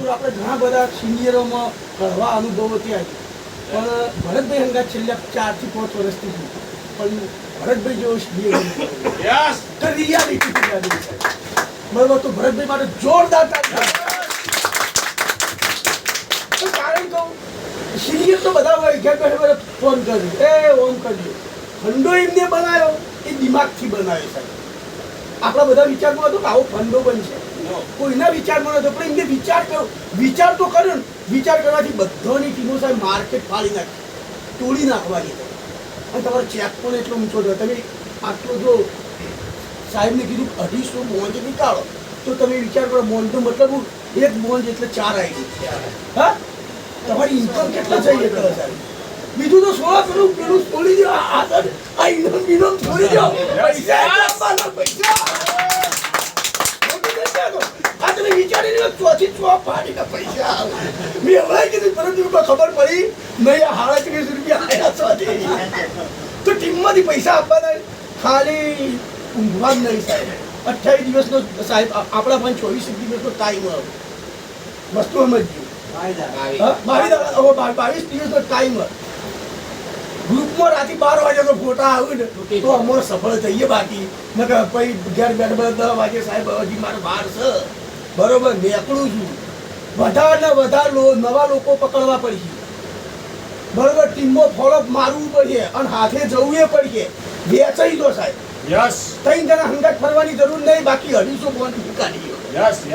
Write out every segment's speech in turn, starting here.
છું આપણે ઘણા બધા સિનિયરોમાં હળવા અનુભવો થયા છે, પણ ભરતભાઈ હંગાત છેલ્લા 4 થી 5 વર્ષથી છું, પણ ભરતભાઈ જેવો રિયાલિટી બરોબર. તો ભરતભાઈ માટે જોરદાર કારણ કહું, સિનિયર તો બધા હોય ઘેર બેઠે ફોન કર્યો, એ ઓમ કરજો. ફંડો એમને બનાવ્યો એ દિમાગથી બનાવ્યો સાહેબ. આપણા બધા વિચારમાં હતો કે આવો ફંડો બનશે, કોઈના વિચારમાં નતો, પણ એમને વિચાર તો કર્યો ને. વિચાર કરવાથી બધાની ટીમો સાહેબ માર્કેટ ફાડી નાખી, તોડી નાખવાની. અને તમારો ચેક પણ એટલો ઊંચો થયો. તમે આટલો જો સાહેબને કીધું 250 મોંજ નીકાળો, તો તમે વિચાર કરો મોંજનો મતલબ એક મોંજ એટલે 4 આઈડી. હા, તમારી ઇન્કમ કેટલા જઈએ કરો સાહેબ. બીજું તો 16 પેલું છોડી દો, આગળ આ ઇન્કમ બીનમ છોડી દો, પૈસા આ તમે વિચારી લો, 4 ફાડીને પૈસા આવે. મેં હમણાં કીધું, પરંતુ ખબર પડી નહીં, 37 રૂપિયા આવ્યા. તો ટીમમાંથી પૈસા આપવાના, ખાલી ઊંઘવા જ નહીં સાહેબ. 28 દિવસનો સાહેબ આપણા પણ 24 દિવસનો ટાઈમ આવે. વસ્તુ સમજજો, 22 દિવસનો ટાઈમ. ગ્રુપમાં રાતે 12 વાગ્યાનો ફોટા આવે ને તો અમારે સફળ થઈએ. બાકી નકર પછી ઘેર બેઠા 10 વાગે સાહેબ હજી મારે બહાર છે, બરોબર નીકળું છું. વધારે ને વધારે નવા લોકો પકડવા પડશે, બરોબર. ટીમમાં ફોલોઅપ મારવું પડશે અને હાથે જવું એ પડશે. વેચાઈ દો સાહેબ. યસ. 3 જણા હંગાત ફરવાની જરૂર નહીં, બાકી 250 બોન્ડ નીકાળી દો.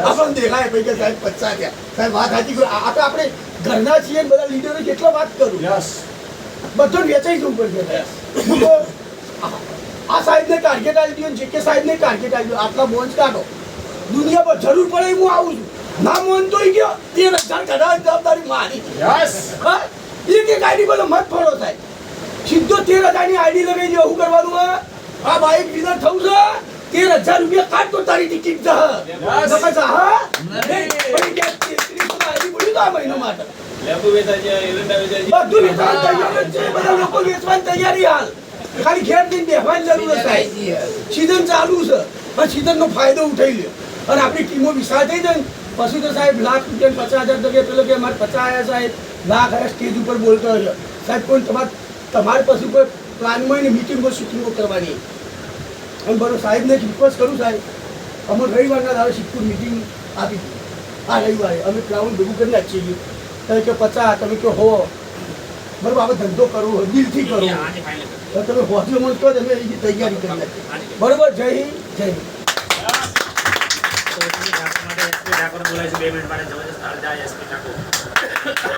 આપણને દેખાય ભાઈ કે સાહેબ 50 થયા. સાહેબ વાત સાચી. આ તો આપણે ઘરના છીએ, બધા લીડરો કેટલો વાત કરું. યસ. બધું વેચાઈ જવું પડશે. આ સાહેબને ટાર્ગેટ આવી દો, જે કે સાહેબને ટાર્ગેટ આવી દો, આટલા મોંજ કાઢો. દુનિયા પર જરૂર પડે હું આવું છું. ના મોન તો ગયો 13,000 કઢાવવાની જવાબદારી મારી. યસ. હા, એક આઈડી બધો મત ફોડો થાય. સીધો 13,000 ની આઈડી લગાવી દો. શું કરવાનું? આ બાઈક વિનર થવું છે, 13,000 રૂપિયા કાઢ તો તારી ટિકિટ છે. આ મહિનો માટે બધું વેચાણ તૈયાર છે. બધા લોકો વેચવાની તૈયારી હાલ. ખાલી ઘેર જઈને બેસવાની જરૂર છે. સીઝન ચાલુ છે, પણ સીઝનનો ફાયદો ઉઠાઈ લે. અને આપણી ટીમો વિશાળ થઈ જાય ને પછી તો સાહેબ લાખ રૂપિયા 50,000 જગ્યાએ પેલો કે અમારે 50 આવ્યા સાહેબ, લાખ આવ્યા સ્ટેજ ઉપર બોલતો હોય સાહેબ. કોઈ તમારે પછી કોઈ પ્લાનમાં ને મિટિંગમાં શૂટિંગો કરવાની. અને બરો સાહેબને રિક્વેસ્ટ કરું સાહેબ, અમે રવિવારના દાડે શિવપુર મિટિંગ આપી દીધી. આ રવિવારે અમે ક્રાઉડ ભેગું કરી નાખીએ. તમે કહો 50, તમે કહો 100, બરાબર. આપણે ધંધો કરવો હોય દિલથી કરવો, તમે હોજો મને કહો, તમે એની તૈયારી કરી નાખી. બરોબર. જય હિન્દ, જય હિન્દ. બોલાય છે 2 મિનિટ માટે જબરજસ્ત હાલ જાય એસપી ઠાકોર.